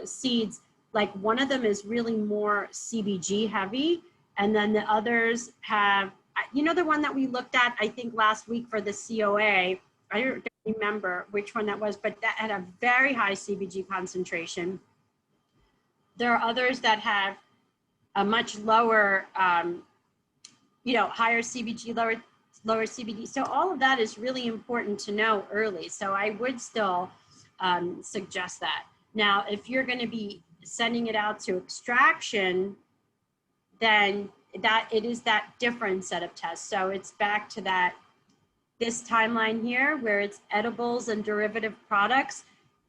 seeds, like one of them is really more CBG heavy, and then the others have, the one that we looked at, I think last week for the COA, I don't remember which one that was, but that had a very high CBG concentration. There are others that have a much lower, higher CBG, lower lower CBD. So all of that is really important to know early. So I would still suggest that. Now, if you're going to be sending it out to extraction, then it is that different set of tests. So it's back to this timeline here where it's edibles and derivative products.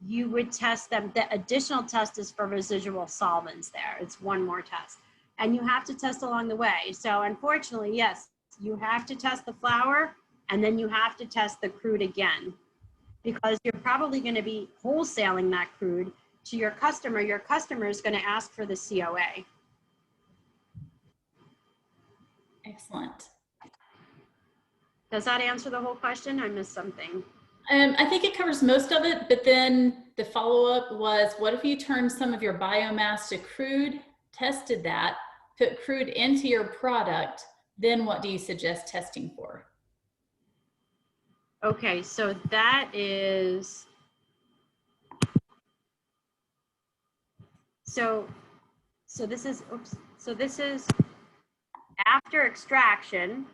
You would test them. The additional test is for residual solvents there. It's one more test. And you have to test along the way. So unfortunately, yes, you have to test the flower and then you have to test the crude again, because you're probably going to be wholesaling that crude to your customer. Your customer is going to ask for the COA. Excellent. Does that answer the whole question? I missed something. I think it covers most of it, but then the follow-up was, what if you turned some of your biomass to crude, tested that, put crude into your product, then what do you suggest testing for? Okay, so that is, so this is, oops, so this is after extraction.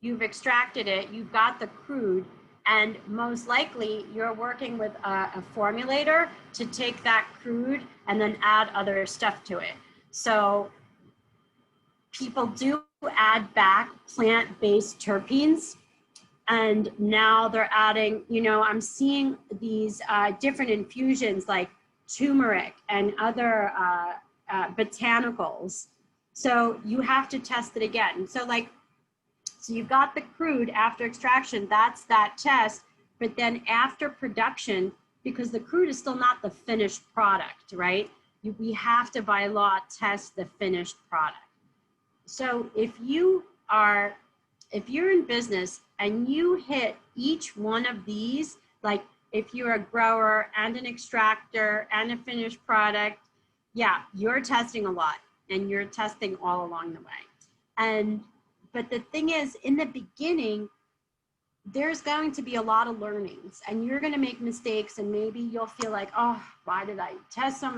You've extracted it, you've got the crude, and most likely you're working with a formulator to take that crude and then add other stuff to it. So people do add back plant-based terpenes, and now they're adding, you know, I'm seeing these different infusions like turmeric and other botanicals. So you have to test it again. So you've got the crude after extraction, that's that test, but then after production, because the crude is still not the finished product, right? We have to by law test the finished product. So if you're in business and you hit each one of these, like if you're a grower and an extractor and a finished product, yeah, you're testing a lot and you're testing all along the way. But the thing is, in the beginning, there's going to be a lot of learnings and you're going to make mistakes, and maybe you'll feel like, oh, why did I test some?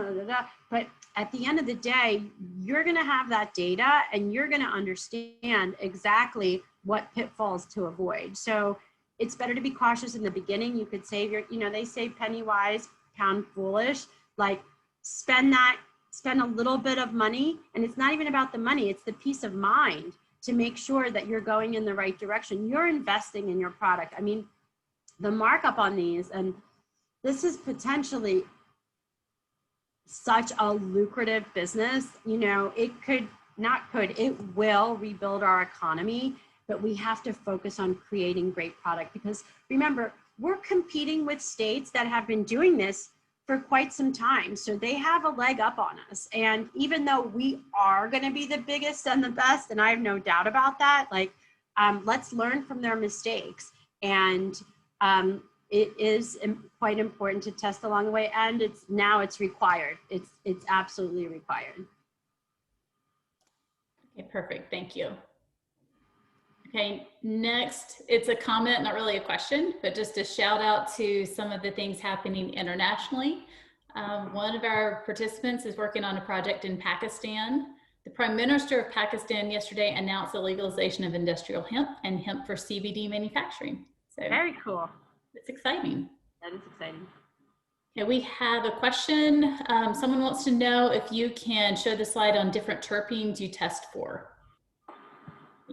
But at the end of the day, you're going to have that data and you're going to understand exactly what pitfalls to avoid. So it's better to be cautious in the beginning. You could save they say penny wise, pound foolish, like spend a little bit of money. And it's not even about the money, it's the peace of mind to make sure that you're going in the right direction. You're investing in your product. I mean, the markup on these, and this is potentially such a lucrative business, it will rebuild our economy, but we have to focus on creating great product, because remember, we're competing with states that have been doing this for quite some time. So they have a leg up on us. And even though we are going to be the biggest and the best, and I have no doubt about that, let's learn from their mistakes. And it is quite important to test along the way. And it's required. It's absolutely required. Okay, perfect. Thank you. Okay, next, it's a comment, not really a question, but just a shout out to some of the things happening internationally. One of our participants is working on a project in Pakistan. The Prime Minister of Pakistan yesterday announced the legalization of industrial hemp and hemp for CBD manufacturing. So very cool. It's exciting. That is exciting. Okay, we have a question. Someone wants to know if you can show the slide on different terpenes you test for.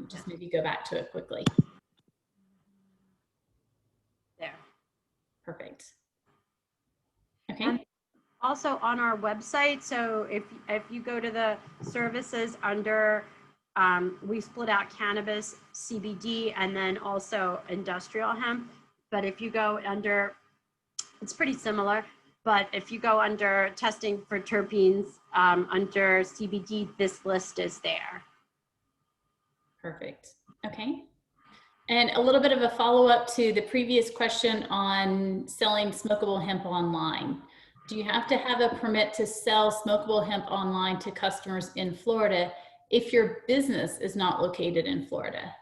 Just maybe go back to it quickly. There. Perfect. Okay. And also on our website, so if you go to the services under, we split out cannabis, CBD, and then also industrial hemp. But if you go under, it's pretty similar, but if you go under testing for terpenes, under CBD, this list is there. Perfect. Okay. And a little bit of a follow-up to the previous question on selling smokable hemp online. Do you have to have a permit to sell smokable hemp online to customers in Florida if your business is not located in Florida?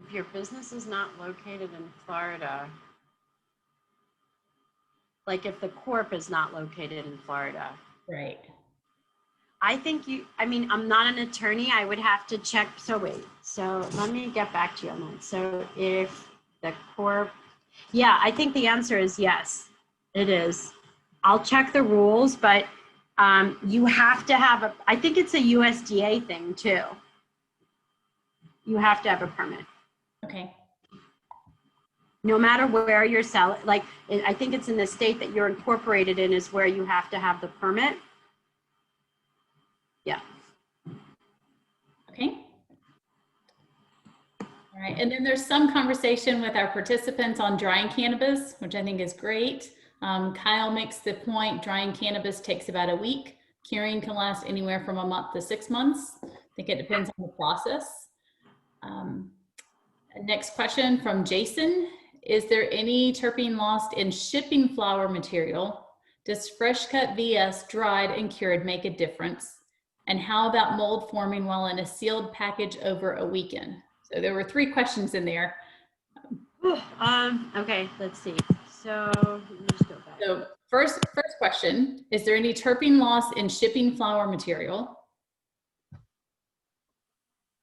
If your business is not located in Florida, like if the corp is not located in Florida. Right. I think I mean, I'm not an attorney. I would have to check. So wait, so let me get back to you on that. So if the corp, yeah, I think the answer is yes, it is. I'll check the rules, but you have to have I think it's a USDA thing too. You have to have a permit. Okay. No matter where you're selling, like, I think it's in the state that you're incorporated in is where you have to have the permit. Yeah. Okay. All right, and then there's some conversation with our participants on drying cannabis, which I think is great. Kyle makes the point, drying cannabis takes about a week. Curing can last anywhere from a month to 6 months. I think it depends on the process. Next question from Jason. Is there any terpene lost in shipping flower material? Does fresh cut VS dried and cured make a difference? And how about mold forming while in a sealed package over a weekend? So there were 3 questions in there. Okay, let's see. So let me just go back. So first question, is there any terpene loss in shipping flower material?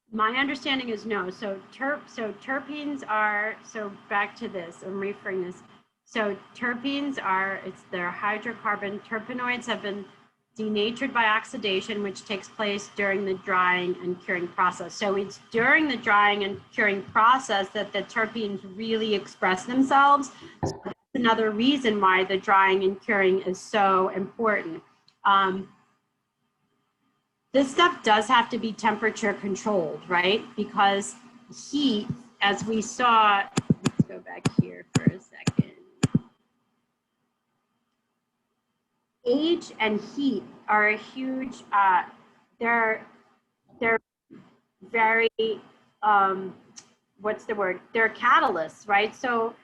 My understanding is no. So terpenes are, so back to this, I'm rephrasing this. So terpenes are, their hydrocarbon. Terpenoids have been denatured by oxidation, which takes place during the drying and curing process. So it's during the drying and curing process that the terpenes really express themselves. So that's another reason why the drying and curing is so important. This stuff does have to be temperature controlled, right? Because heat, as we saw, let's go back here for a second. Age and heat are a huge, they're very, what's the word? They're catalysts, right? So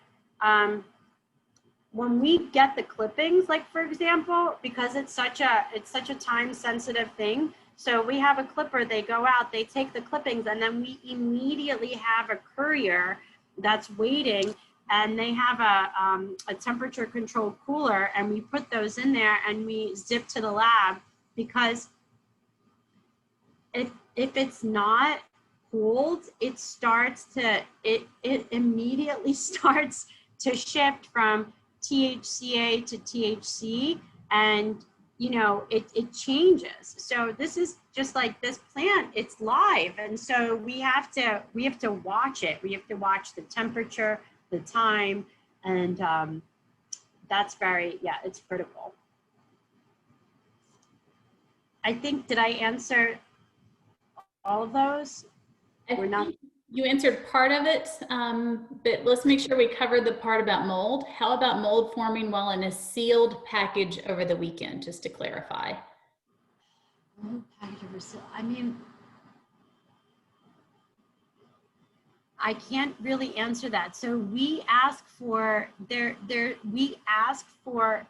when we get the clippings, like for example, because it's such a time sensitive thing. So we have a clipper, they go out, they take the clippings, and then we immediately have a courier that's waiting, and they have a temperature controlled cooler, and we put those in there and we zip to the lab, because if it's not cooled, it immediately starts to shift from THCA to THC, and you know, it changes. So this is just like this plant, it's live. And so we have to watch it. We have to watch the temperature, the time, and that's it's critical. I think, did I answer all of those? We're not. You answered part of it, but let's make sure we covered the part about mold. How about mold forming while in a sealed package over the weekend, just to clarify? I mean, I can't really answer that. So we ask for we ask for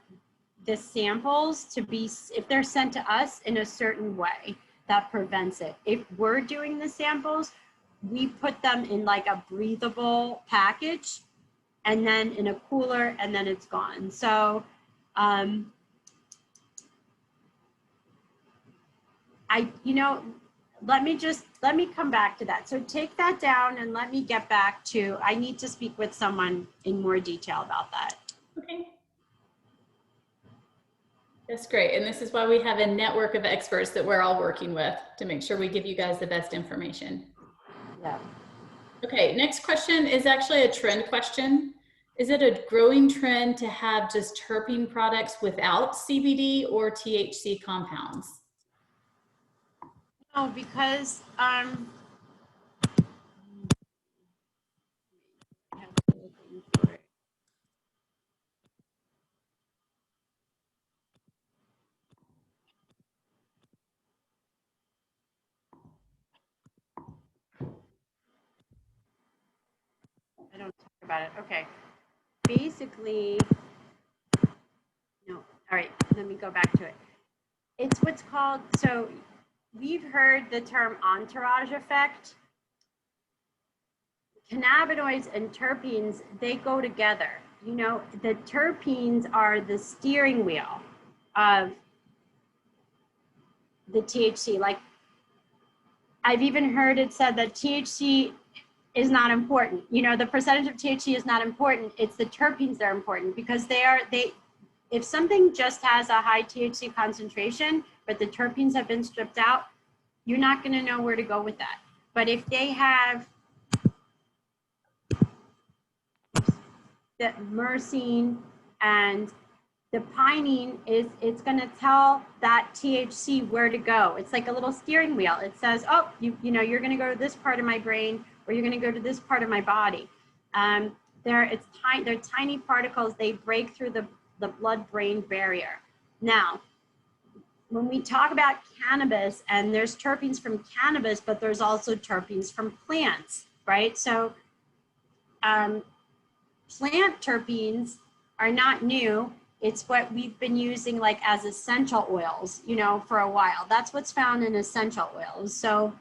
the samples to be, if they're sent to us in a certain way, that prevents it. If we're doing the samples, we put them in like a breathable package and then in a cooler, and then it's gone. So let me come back to that. So take that down and let me get back to, I need to speak with someone in more detail about that. Okay. That's great. And this is why we have a network of experts that we're all working with to make sure we give you guys the best information. Yeah. Okay, next question is actually a trend question. Is it a growing trend to have just terpene products without CBD or THC compounds? No, because I don't talk about it. Okay. Basically, no. All right, let me go back to it. It's what's called, so we've heard the term entourage effect. Cannabinoids and terpenes, they go together. You know, the terpenes are the steering wheel of the THC. Like, I've even heard it said that THC is not important. You know, the percentage of THC is not important. It's the terpenes that are important, because if something just has a high THC concentration, but the terpenes have been stripped out, you're not going to know where to go with that. But if they have the myrcene and the pinene, it's going to tell that THC where to go. It's like a little steering wheel. It says, oh, you know, you're going to go to this part of my brain, or you're going to go to this part of my body. They're tiny particles. They break through the blood-brain barrier. Now, when we talk about cannabis, and there's terpenes from cannabis, but there's also terpenes from plants, right? So plant terpenes are not new. It's what we've been using like as essential oils, you know, for a while. That's what's found in essential oils. So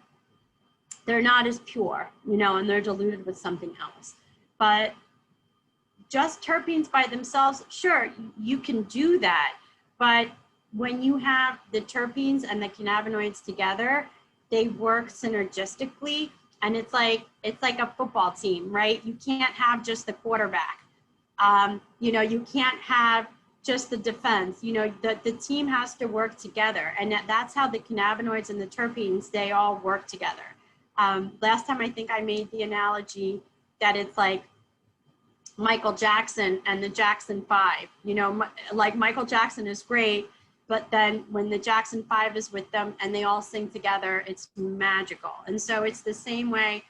they're not as pure, you know, and they're diluted with something else. But just terpenes by themselves, sure, you can do that. But when you have the terpenes and the cannabinoids together, they work synergistically. And it's like a football team, right? You can't have just the quarterback. You know, you can't have just the defense. You know, the team has to work together. And that's how the cannabinoids and the terpenes, they all work together. Last time I think I made the analogy that it's like Michael Jackson and the Jackson 5. You know, like Michael Jackson is great, but then when the Jackson 5 is with them and they all sing together, it's magical. And so it's the same way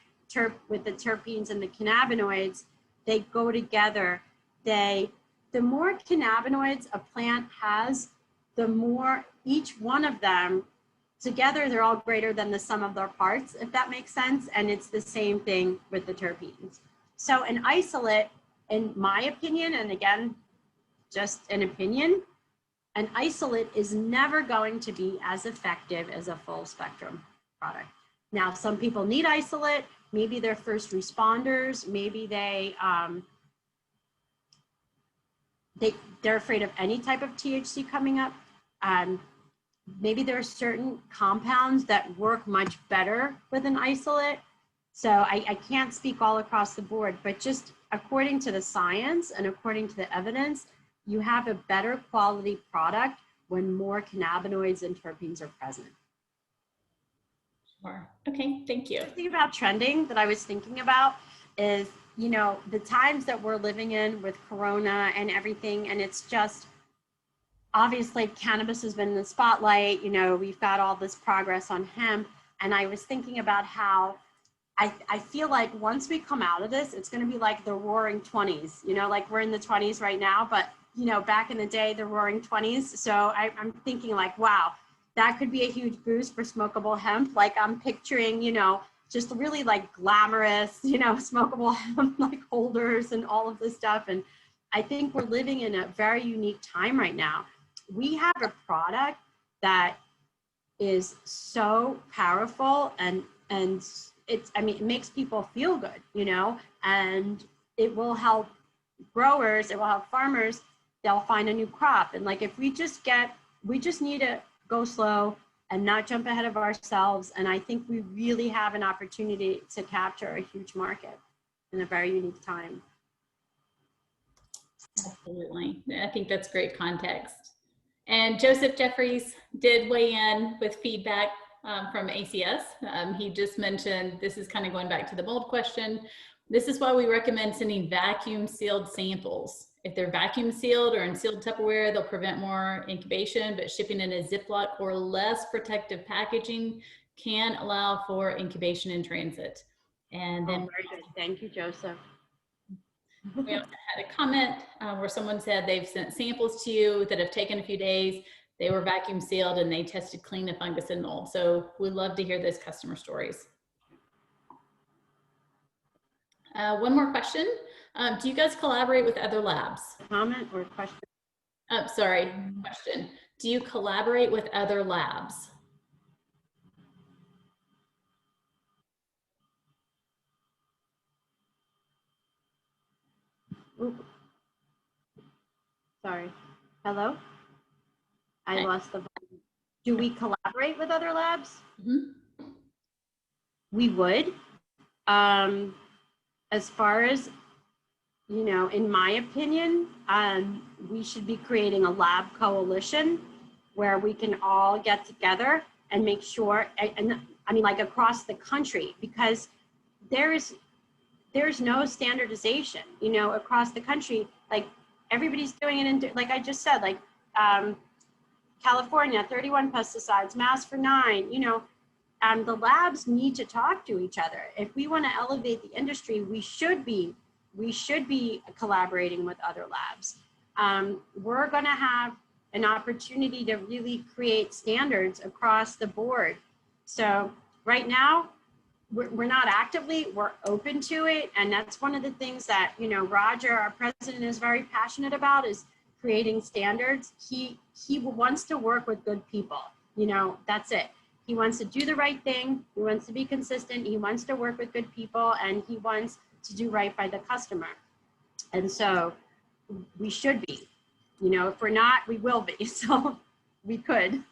with the terpenes and the cannabinoids, they go together. The more cannabinoids a plant has, the more each one of them together, they're all greater than the sum of their parts, if that makes sense. And it's the same thing with the terpenes. So an isolate, in my opinion, and again, just an opinion, an isolate is never going to be as effective as a full spectrum product. Now, some people need isolate, maybe they're first responders, maybe they're afraid of any type of THC coming up. Maybe there are certain compounds that work much better with an isolate. So I can't speak all across the board, but just according to the science and according to the evidence, you have a better quality product when more cannabinoids and terpenes are present. Sure. Okay, thank you. The thing about trending that I was thinking about is, you know, the times that we're living in with Corona and everything, and it's just, obviously cannabis has been in the spotlight, you know, we've got all this progress on hemp, and I was thinking about how I feel like once we come out of this, it's going to be like the roaring 20s, you know, like we're in the 20s right now, but, you know, back in the day, the roaring 20s. So I'm thinking like, wow, that could be a huge boost for smokable hemp. Like I'm picturing, you know, just really like glamorous, you know, smokable hemp like holders and all of this stuff. And I think we're living in a very unique time right now. We have a product that is so powerful and it makes people feel good, you know, and it will help growers, it will help farmers, they'll find a new crop. And like, if we just need to go slow and not jump ahead of ourselves. And I think we really have an opportunity to capture a huge market in a very unique time. Absolutely. I think that's great context. And Joseph Jeffries did weigh in with feedback from ACS. He just mentioned, this is kind of going back to the mold question. This is why we recommend sending vacuum sealed samples. If they're vacuum sealed or in sealed Tupperware, they'll prevent more incubation, but shipping in a Ziploc or less protective packaging can allow for incubation in transit. And then very good. Thank you, Joseph. We also had a comment where someone said they've sent samples to you that have taken a few days. They were vacuum sealed and they tested clean of fungus and mold. So we'd love to hear those customer stories. One more question. Do you guys collaborate with other labs? Comment or question? Sorry, question. Do you collaborate with other labs? Ooh. Sorry. Hello? I lost the volume. Do we collaborate with other labs? Mhm. We would. As far as, you know, in my opinion, we should be creating a lab coalition where we can all get together and make sure, and I mean, like across the country, because there's no standardization, you know, across the country. Like everybody's doing it in, like I just said, like California, 31 pesticides, Mass for 9, you know, the labs need to talk to each other. If we want to elevate the industry, we should be collaborating with other labs. We're going to have an opportunity to really create standards across the board. So right now, we're not actively, we're open to it. And that's one of the things that, you know, Roger, our president, is very passionate about, is creating standards. He wants to work with good people. You know, that's it. He wants to do the right thing. He wants to be consistent. He wants to work with good people, and he wants to do right by the customer. And so we should be, you know, if we're not, we will be. So we could.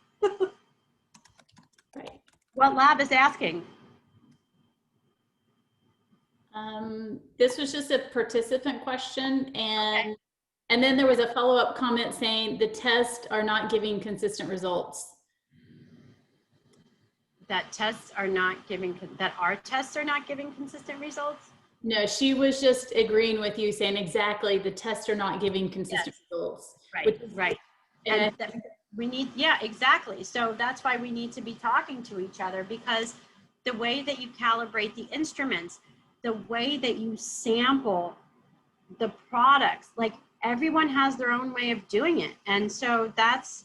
Right. What lab is asking? This was just a participant question, and Okay. and then there was a follow-up comment saying the tests are not giving consistent results. That tests are not giving, that our tests are not giving consistent results? No, she was just agreeing with you, saying exactly the tests are not giving consistent results. Right, Is, right. And we need, yeah, exactly. So that's why we need to be talking to each other, because the way that you calibrate the instruments, the way that you sample the products, like everyone has their own way of doing it. And so that's,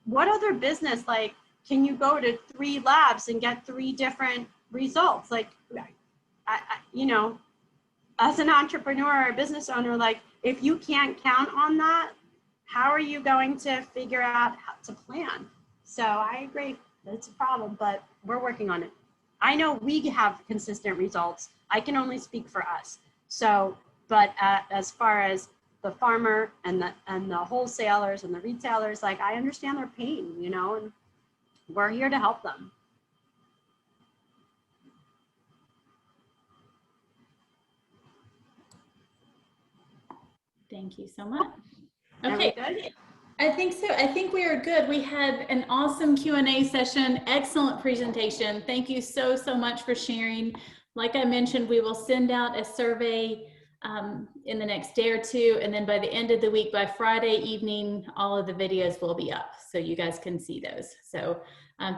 what other business, like, can you go to 3 labs and get 3 different results? Like, you know, as an entrepreneur or a business owner, like if you can't count on that, how are you going to figure out how to plan? So I agree, it's a problem, but we're working on it. I know we have consistent results. I can only speak for us. So, but as far as the farmer and the wholesalers and the retailers, like I understand their pain, you know, and we're here to help them. thank you so much. Okay. Okay. Are we good? I think so. I think we are good. We had an awesome Q&A session, excellent presentation. Thank you so, so much for sharing. Like I mentioned, we will send out a survey in the next day or two, and then by the end of the week, by Friday evening, all of the videos will be up so you guys can see those. So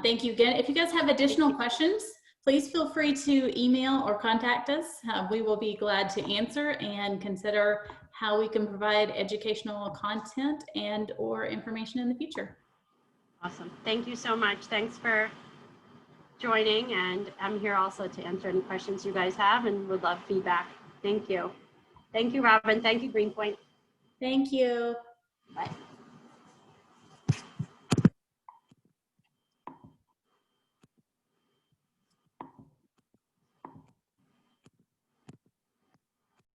thank you again. If you guys have additional questions, please feel free to email or contact us. We will be glad to answer and consider how we can provide educational content and or information in the future. Awesome. Thank you so much. Thanks for joining, and I'm here also to answer any questions you guys have, and would love feedback. Thank you. Thank you, Robin. Thank you, Greenpoint. Thank you. Bye.